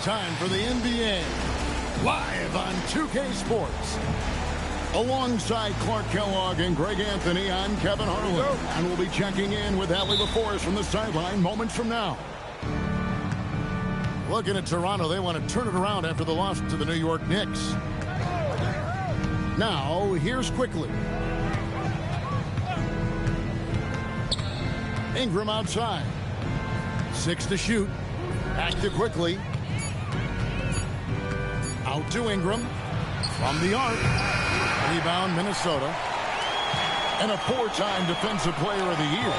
time for the NBA, live on 2K Sports. Alongside Clark Kellogg and Greg Anthony, I'm Kevin Harlan, and we'll be checking in with Allie LaForce from the sideline moments from now. Looking at Toronto, they want to turn it around after the loss to the New York Knicks. Now, here's Quickly. Ingram outside. 6 to shoot. Back to Quickly. Out to Ingram. From the arc. Rebound, Minnesota. And a 4-time Defensive Player of the Year.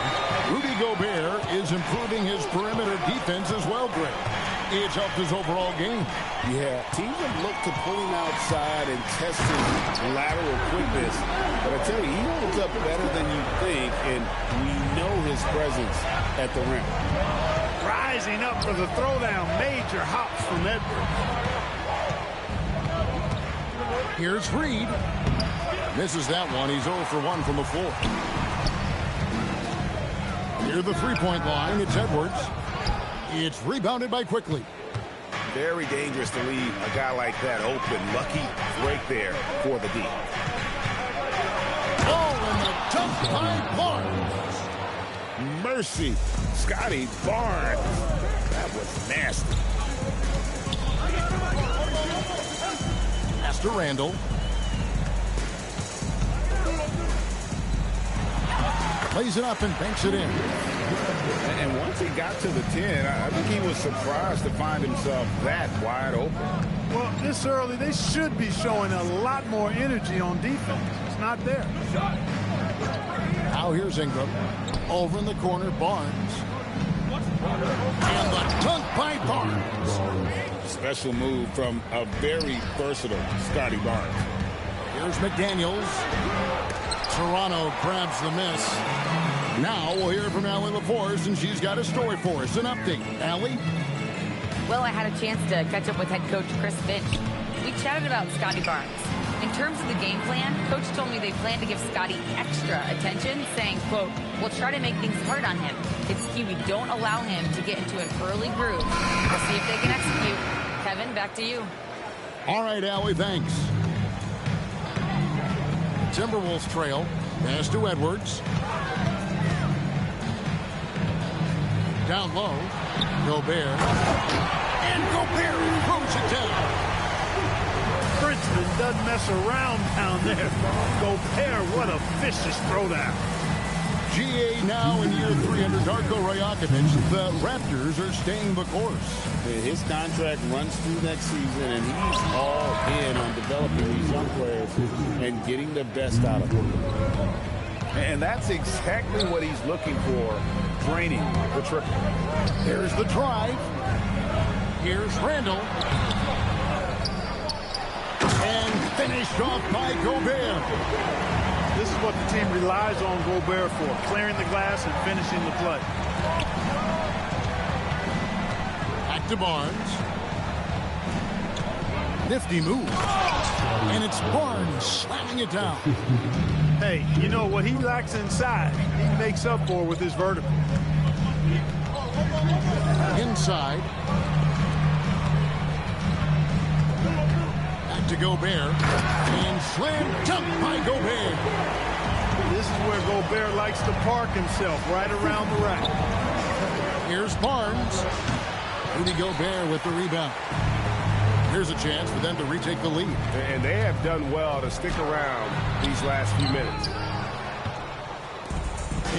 Rudy Gobert is improving his perimeter defense as well, Greg. It's helped his overall game. Yeah, teams have looked to pull him outside and test his lateral quickness. But I tell you, he holds up better than you think, and we know his presence at the rim. Rising up for the throwdown. Major hops from Edwards. Here's Reed. Misses that one. He's 0 for 1 from the floor. Near the three-point line, it's Edwards. It's rebounded by Quickly. Very dangerous to leave a guy like that open. Lucky break there for the D. Oh, and the dunk by Barnes. Mercy. Scotty Barnes. That was nasty. Pass to Randall. Plays it up and banks it in. And once he got to the 10, I think he was surprised to find himself that wide open. Well, this early, they should be showing a lot more energy on defense. It's not there. Now here's Ingram. Over in the corner, Barnes. And the dunk by Barnes. Special move from a very versatile Scotty Barnes. Here's McDaniels. Toronto grabs the miss. Now we'll hear from Allie LaForce, and she's got a story for us. An update. Allie? Well, I had a chance to catch up with head coach Chris Finch. We chatted about Scotty Barnes. In terms of the game plan, coach told me they plan to give Scotty extra attention, saying, quote, we'll try to make things hard on him. It's key we don't allow him to get into an early groove. We'll see if they can execute. Kevin, back to you. All right, Allie, thanks. Timberwolves trail. Pass to Edwards. Down low. Gobert. And Gobert throws it down. Princeton doesn't mess around down there. Gobert, what a vicious throwdown. GA now in year 3 under Darko Rajakovic. The Raptors are staying the course. His contract runs through next season, and he's all in on developing these young players and getting the best out of them. And that's exactly what he's looking for, draining the triple. Here's the drive. Here's Randall. And finished off by Gobert. This is what the team relies on Gobert for, clearing the glass and finishing the play. Back to Barnes. Nifty move. And it's Barnes slamming it down. Hey, you know what he lacks inside, he makes up for with his vertical. Inside. Back to Gobert. And slam dunk by Gobert. This is where Gobert likes to park himself, right around the rack. Here's Barnes. Rudy Gobert with the rebound. Here's a chance for them to retake the lead. And they have done well to stick around these last few minutes.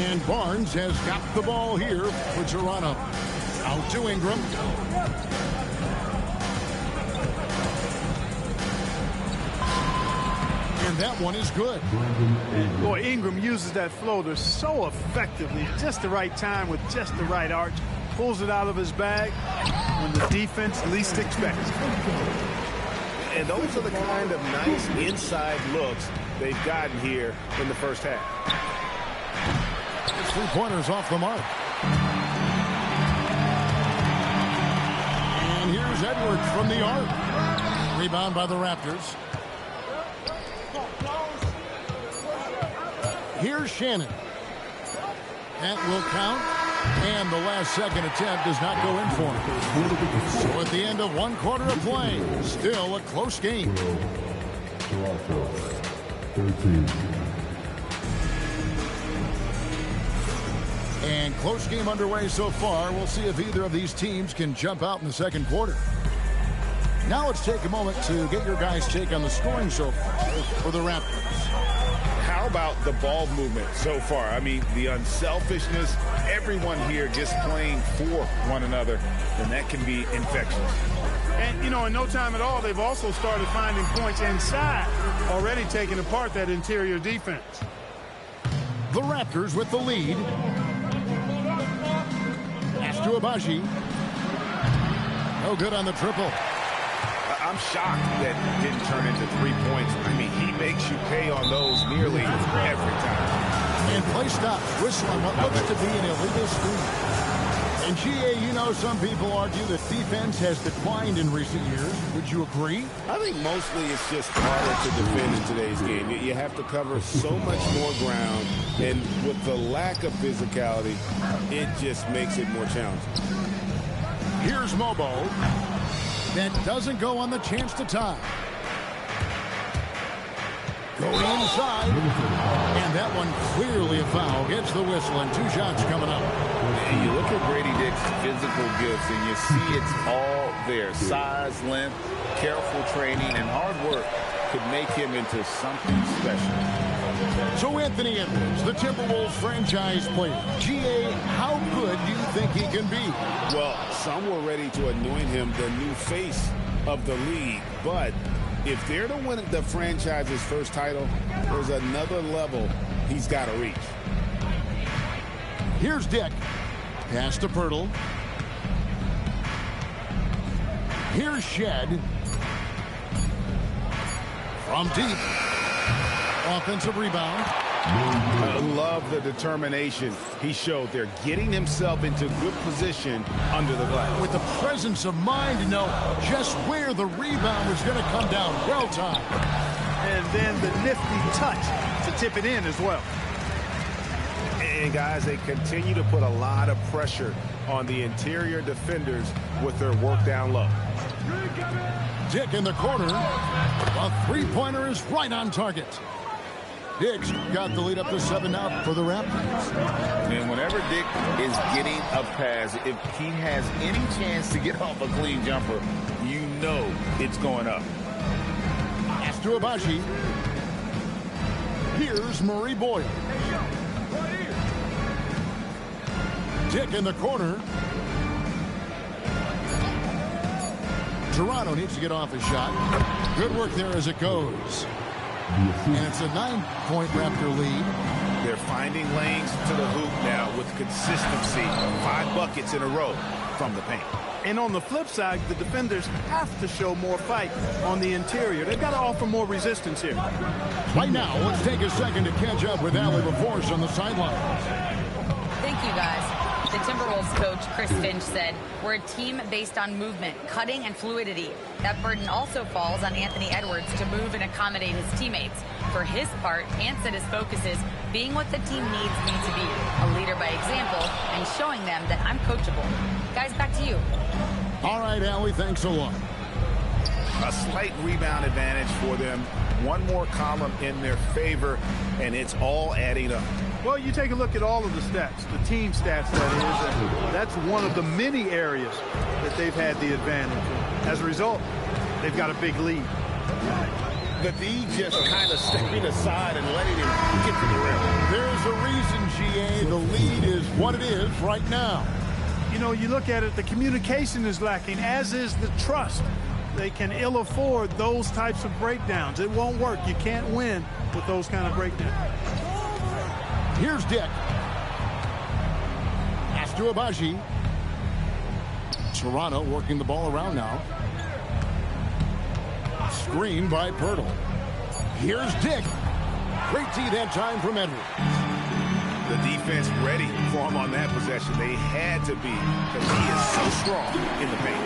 And Barnes has got the ball here for Toronto. Out to Ingram. And that one is good. Boy, Ingram uses that floater so effectively. Just the right time with just the right arch. Pulls it out of his bag when the defense least expects. And those are the kind of nice inside looks they've gotten here in the first half. 3-pointers off the mark. And here's Edwards from the arc. Rebound by the Raptors. Here's Shannon. That will count. And the last second attempt does not go in for him. So at the end of one quarter of play, still a close game. Toronto, 13. And close game underway so far. We'll see if either of these teams can jump out in the second quarter. Now let's take a moment to get your guys' take on the scoring so far for the Raptors. How about the ball movement so far? I mean, the unselfishness, everyone here just playing for one another, and that can be infectious. And, you know, in no time at all, they've also started finding points inside, already taking apart that interior defense. The Raptors with the lead. To Abaji. No good on the triple. I'm shocked that didn't turn into 3 points. I mean, he makes you pay on those nearly every time. And play stops. Whistle on what looks to be an illegal screen. And GA, you know, some people argue that defense has declined in recent years. Would you agree? I think mostly it's just harder to defend in today's game. You have to cover so much more ground, and with the lack of physicality, it just makes it more challenging. Here's Mobo. That doesn't go on the chance to tie. Going inside. And that one clearly a foul. Gets the whistle, and 2 shots coming up. And you look at Grady Dick's physical gifts, and you see it's all there. Size, length, careful training, and hard work could make him into something special. So Anthony Edwards, the Timberwolves franchise player. GA, how good do you think he can be? Well, some were ready to anoint him the new face of the league, but if they're to win the franchise's first title, there's another level he's got to reach. Here's Dick. Pass to Pirtle. Here's Shed. From deep. Offensive rebound. I love the determination he showed there, getting himself into good position under the glass. With the presence of mind to know just where the rebound was going to come down. Well timed. And then the nifty touch to tip it in as well. And guys, they continue to put a lot of pressure on the interior defenders with their work down low. Dick in the corner. A three-pointer is right on target. Dick's got the lead up to 7 now for the Raptors. And whenever Dick is getting a pass, if he has any chance to get off a clean jumper, you know it's going up. Pass to Abaji. Here's Murray Boyle. Dick in the corner. Toronto needs to get off his shot. Good work there as it goes. And it's a 9-point Raptor lead. They're finding lanes to the hoop now with consistency. 5 buckets in a row from the paint. And on the flip side, the defenders have to show more fight on the interior. They've got to offer more resistance here. Right now, let's take a second to catch up with Allie LaForce on the sidelines. Thank you, guys. The Timberwolves coach, Chris Finch, said, we're a team based on movement, cutting, and fluidity. That burden also falls on Anthony Edwards to move and accommodate his teammates. For his part, Ant said his focus is being what the team needs me to be, a leader by example, and showing them that I'm coachable. Guys, back to you. All right, Allie, thanks a lot. A slight rebound advantage for them. One more column in their favor, and it's all adding up. Well, you take a look at all of the stats, the team stats, that is, and that's one of the many areas that they've had the advantage. As a result, they've got a big lead. The D just kind of stepping aside and letting him get to the rim. There's a reason, GA, the lead is what it is right now. You know, you look at it, the communication is lacking, as is the trust. They can ill afford those types of breakdowns. It won't work. You can't win with those kind of breakdowns. Here's Dick. Pass to Abaji. Toronto working the ball around now. Screen by Pirtle. Here's Dick. Great D that time from Edwards. The defense ready for him on that possession. They had to be, because he is so strong in the paint.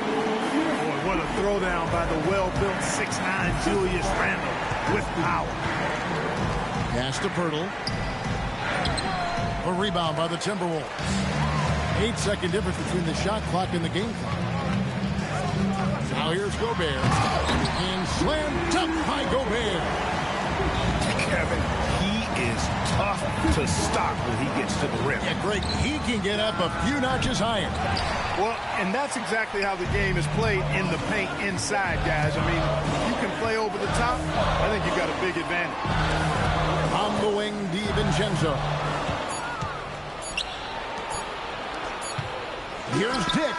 Boy, what a throwdown by the well-built 6'9" Julius Randle with power. Pass to Pirtle. A rebound by the Timberwolves. 8-second difference between the shot clock and the game clock. Now here's Gobert. And slam dunk by Gobert. Kevin, he is tough to stop when he gets to the rim. Yeah, Greg, he can get up a few notches higher. Well, and that's exactly how the game is played in the paint inside, guys. I mean, if you can play over the top, I think you've got a big advantage. On the wing, DiVincenzo. Here's Dick.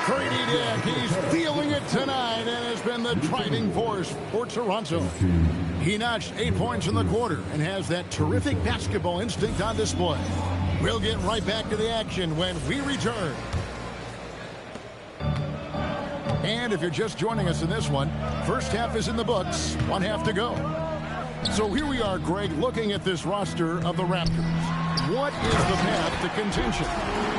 Grady Dick, he's feeling it tonight and has been the driving force for Toronto. He notched 8 points in the quarter and has that terrific basketball instinct on display. We'll get right back to the action when we return. And if you're just joining us in this one, first half is in the books, 1 half to go. So here we are, Greg, looking at this roster of the Raptors. What is the path to contention?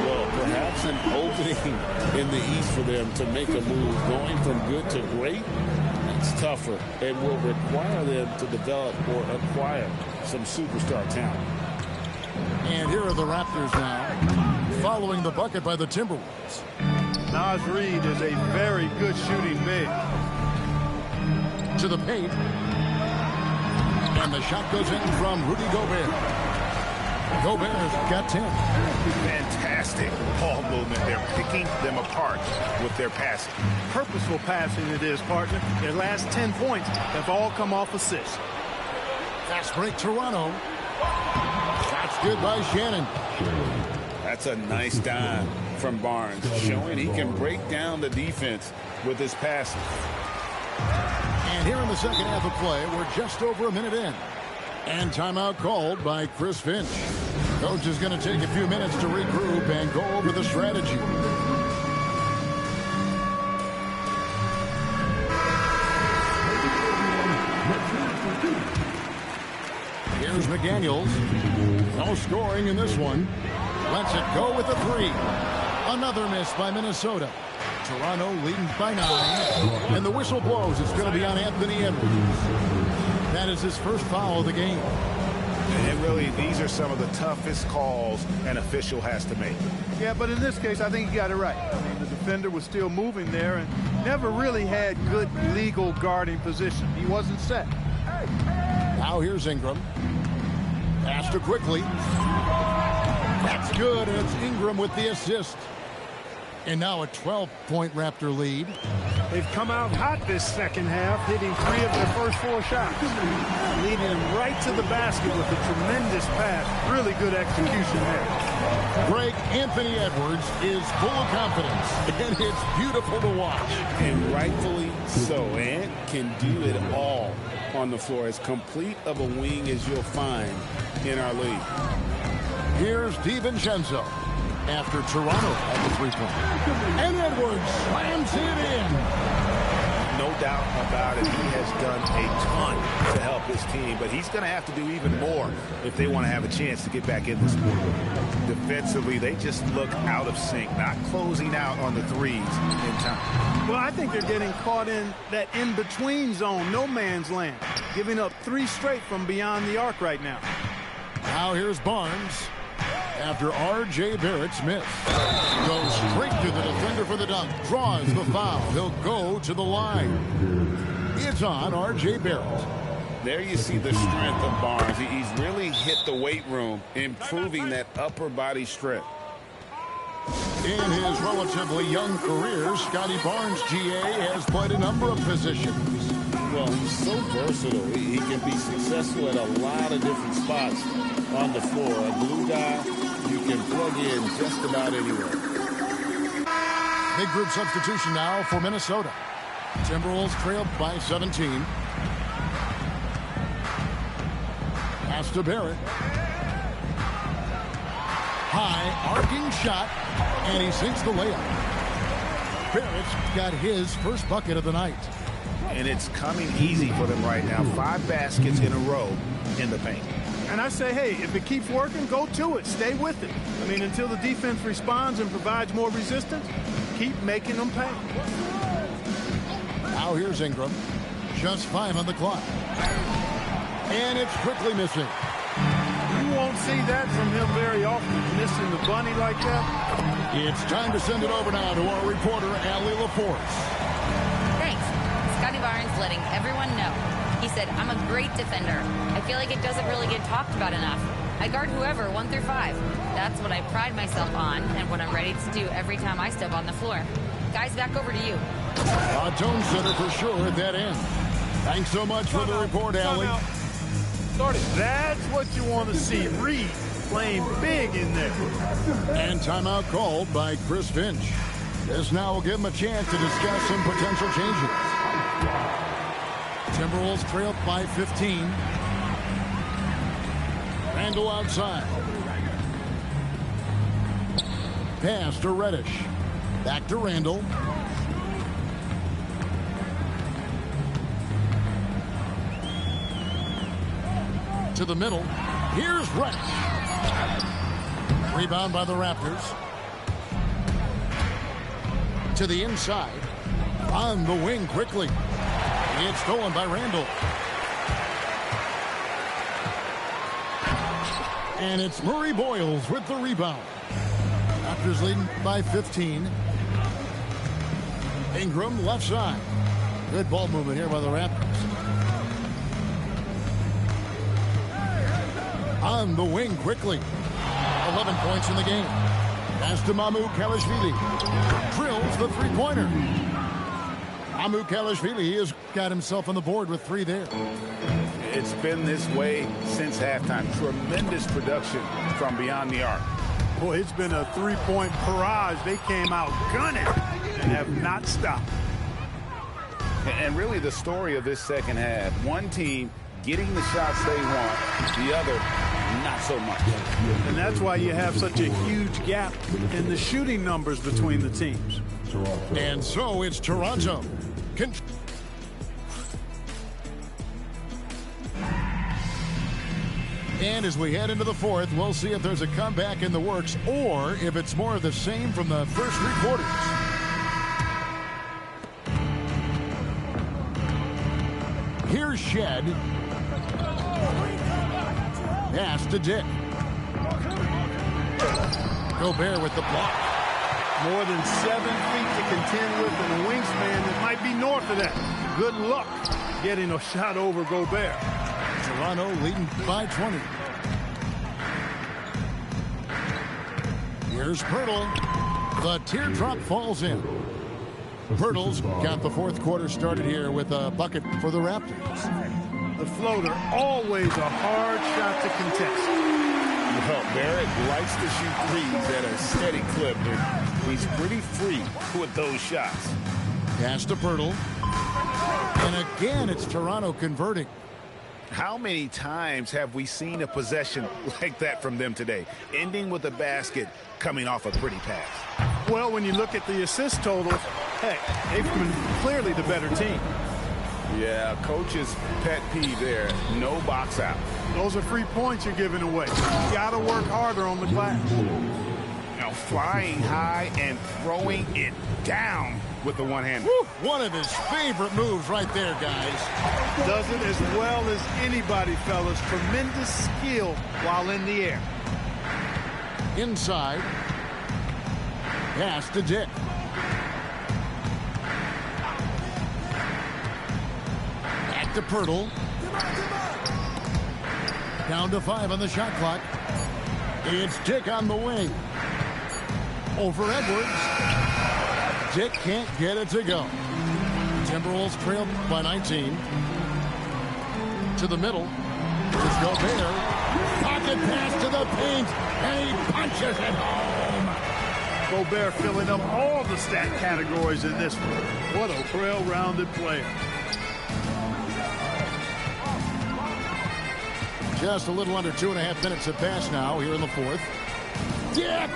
Well, perhaps an opening in the East for them to make a move. Going from good to great, it's tougher and will require them to develop or acquire some superstar talent. And here are the Raptors now, following the bucket by the Timberwolves. Naz Reid is a very good shooting big. To the paint. And the shot goes in from Rudy Gobert. Gobert's got 10. Fantastic ball movement. They're picking them apart with their passing. Purposeful passing it is, partner. Their last 10 points have all come off assists. Fast break, Toronto. That's good by Shannon. That's a nice dime from Barnes, showing he can break down the defense with his passing. And here in the second half of play, we're just over a minute in. And timeout called by Chris Finch. Coach is going to take a few minutes to regroup and go over the strategy. Here's McDaniels. No scoring in this one. Lets it go with a three. Another miss by Minnesota. Toronto leading by 9. And the whistle blows. It's going to be on Anthony Edwards. That is his first foul of the game. And really, these are some of the toughest calls an official has to make. Yeah, but in this case, I think he got it right. I mean, the defender was still moving there and never really had good legal guarding position. He wasn't set. Now here's Ingram. Pass to Quickly. That's good, and it's Ingram with the assist. And now a 12-point Raptor lead. They've come out hot this second half, hitting 3 of their first 4 shots. Leading them right to the basket with a tremendous pass. Really good execution there. Greg, Anthony Edwards is full of confidence, and it's beautiful to watch. And rightfully so. Ant can do it all on the floor. As complete of a wing as you'll find in our league. Here's DiVincenzo. After Toronto at the three-point. And Edwards slams it in. No doubt about it. He has done a ton to help his team, but he's going to have to do even more if they want to have a chance to get back in this sport. Defensively, they just look out of sync, not closing out on the threes in time. Well, I think they're getting caught in that in-between zone, no man's land, giving up 3 straight from beyond the arc right now. Now here's Barnes. After R.J. Barrett's miss. Goes straight to the defender for the dunk. Draws the foul. He'll go to the line. It's on R.J. Barrett. There you see the strength of Barnes. He's really hit the weight room, improving that upper body strength. In his relatively young career, Scotty Barnes, GA, has played a number of positions. Well, he's so versatile. He can be successful at a lot of different spots on the floor. A glue guy you can plug in just about anywhere. Big group substitution now for Minnesota. Timberwolves trail by 17. Pass to Barrett. High, arcing shot, and he sinks the layup. Barrett's got his first bucket of the night. And it's coming easy for them right now. 5 baskets in a row in the paint. And I say, hey, if it keeps working, go to it. Stay with it. I mean, until the defense responds and provides more resistance, keep making them pay. Now here's Ingram. Just 5 on the clock. And it's quickly missing. You won't see that from him very often, missing the bucket. money like that. It's time to send it over now to our reporter, Allie LaForce. Thanks. Scotty Barnes letting everyone know. He said, I'm a great defender. I feel like it doesn't really get talked about enough. I guard whoever, 1 through 5. That's what I pride myself on and what I'm ready to do every time I step on the floor. Guys, back over to you. A tone setter for sure at that end. Thanks so much for the report, Allie. That's what you want to see. Reed playing big in there. And timeout called by Chris Finch. This now will give him a chance to discuss some potential changes. Timberwolves trail by 15. Randall outside. Pass to Reddish. Back to Randall. To the middle. Here's Reddish. Rebound by the Raptors. To the inside. On the wing quickly. It's stolen by Randall. And it's Murray Boyles with the rebound. Raptors leading by 15. Ingram left side. Good ball movement here by the Raptors. On the wing quickly. 11 points in the game. Pass to Mamu Kalashvili. Drills the three-pointer. Mamu Kalashvili has got himself on the board with 3 there. It's been this way since halftime. Tremendous production from beyond the arc. Boy, it's been a three-point barrage. They came out gunning and have not stopped. And really the story of this second half, one team getting the shots they want, the other not so much. And that's why you have such a huge gap in the shooting numbers between the teams. And so it's Toronto. And as we head into the fourth, we'll see if there's a comeback in the works or if it's more of the same from the first 3 quarters. Here's Shed. Pass to Dick. Gobert with the block. More than 7 feet to contend with and a wingspan that might be north of that. Good luck getting a shot over Gobert. Toronto leading by 20. Here's Pirtle. The teardrop falls in. Pirtle's got the fourth quarter started here with a bucket for the Raptors. The floater, always a hard shot to contest. Well, Barrett likes to shoot threes at a steady clip, and he's pretty free with those shots. Pass to Pirtle. And again, it's Toronto converting. How many times have we seen a possession like that from them today, ending with a basket coming off a pretty pass? Well, when you look at the assist totals, heck, they've been clearly the better team. Yeah, coach's pet peeve there, no box out. Those are free points you're giving away. You got to work harder on the glass. Now flying high and throwing it down with the one-hander. One of his favorite moves right there, guys. Does it as well as anybody, fellas. Tremendous skill while in the air. Inside. Pass to Dick. Back to Pirtle. Down to 5 on the shot clock. It's Dick on the wing. Over Edwards. Dick can't get it to go. Timberwolves trail by 19. To the middle. It's Gobert. Pocket pass to the paint. And he punches it home. Gobert filling up all the stat categories in this one. What a well-rounded player. Just a little under 2.5 minutes have passed now here in the fourth. Dick!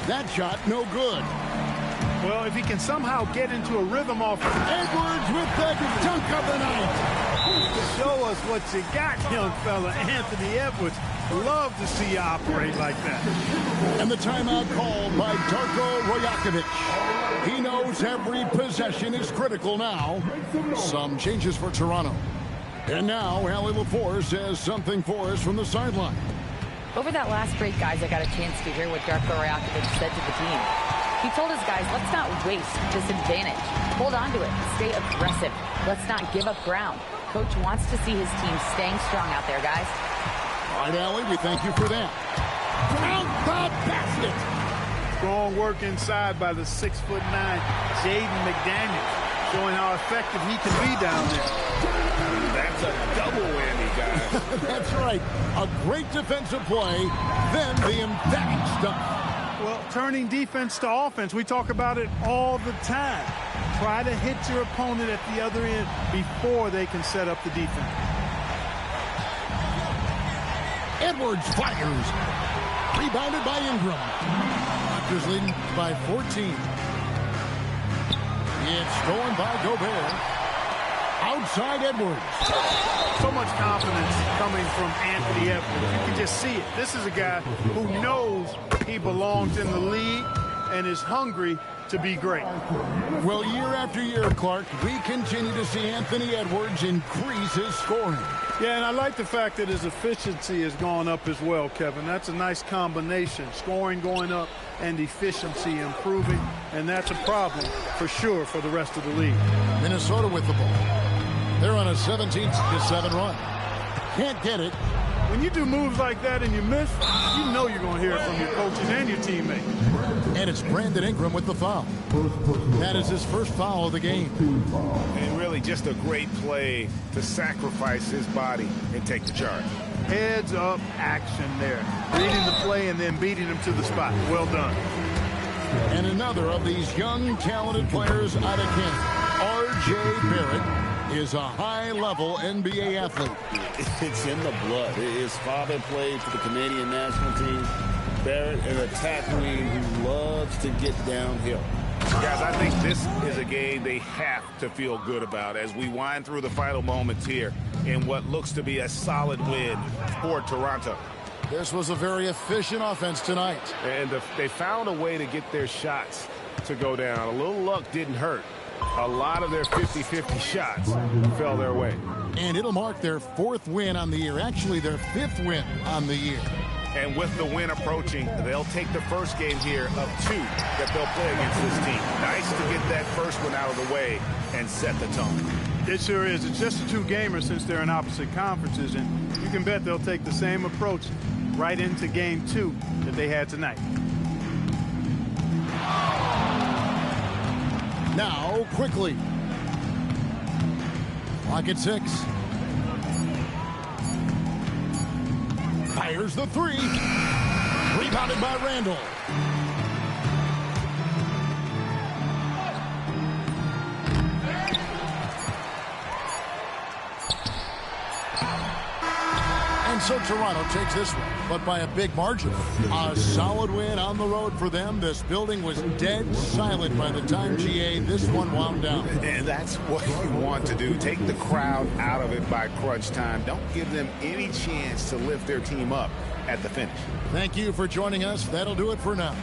That shot no good. Well, if he can somehow get into a rhythm off Edwards with the dunk of the night. Show us what you got, young fella. Anthony Edwards. Love to see you operate like that. And the timeout called by Darko Rajakovic. He knows every possession is critical now. Some changes for Toronto. And now Allie LaForce has something for us from the sideline. Over that last break, guys, I got a chance to hear what Darko Rajakovic said to the team. He told his guys, let's not waste this advantage. Hold on to it. Stay aggressive. Let's not give up ground. Coach wants to see his team staying strong out there, guys. All right, Allie, we thank you for that. Count the basket. Strong work inside by the 6'9" Jaden McDaniels, showing how effective he can be down there. That's a double whammy, guys. That's right. A great defensive play, then the emphatic stuff. Well, turning defense to offense, we talk about it all the time. Try to hit your opponent at the other end before they can set up the defense. Edwards fires. Rebounded by Ingram. Raptors leading by 14. It's stolen by Gobert. Outside Edwards. So much confidence coming from Anthony Edwards. You can just see it. This is a guy who knows he belongs in the league and is hungry to be great. Well, year after year, Clark, we continue to see Anthony Edwards increase his scoring. Yeah, and I like the fact that his efficiency has gone up as well, Kevin. That's a nice combination. Scoring going up and efficiency improving, and that's a problem for sure for the rest of the league. Minnesota with the ball. They're on a 17-7 run. Can't get it. When you do moves like that and you miss, you know you're going to hear it from your coaches and your teammates. And it's Brandon Ingram with the foul. That is his first foul of the game. And really just a great play to sacrifice his body and take the charge. Heads up action there. Reading the play and then beating him to the spot. Well done. And another of these young, talented players out of Canada, R.J. Barrett, is a high-level NBA athlete. It's in the blood. His father played for the Canadian national team. Barrett, an attack wing who loves to get downhill. Guys, I think this is a game they have to feel good about as we wind through the final moments here in what looks to be a solid win for Toronto. This was a very efficient offense tonight. And they found a way to get their shots to go down. A little luck didn't hurt. A lot of their 50-50 shots fell their way. And it'll mark their 4th win on the year. Actually, their 5th win on the year. And with the win approaching, they'll take the first game here of 2 that they'll play against this team. Nice to get that first one out of the way and set the tone. It sure is. It's just a 2-gamer since they're in opposite conferences, and you can bet they'll take the same approach right into game 2 that they had tonight. Now, quickly. Clock at 6. Fires the 3. Rebounded by Randall. And so Toronto takes this one, but by a big margin. A solid win on the road for them. This building was dead silent by the time, GA, this one wound down. And that's what you want to do. Take the crowd out of it by crunch time. Don't give them any chance to lift their team up at the finish. Thank you for joining us. That'll do it for now.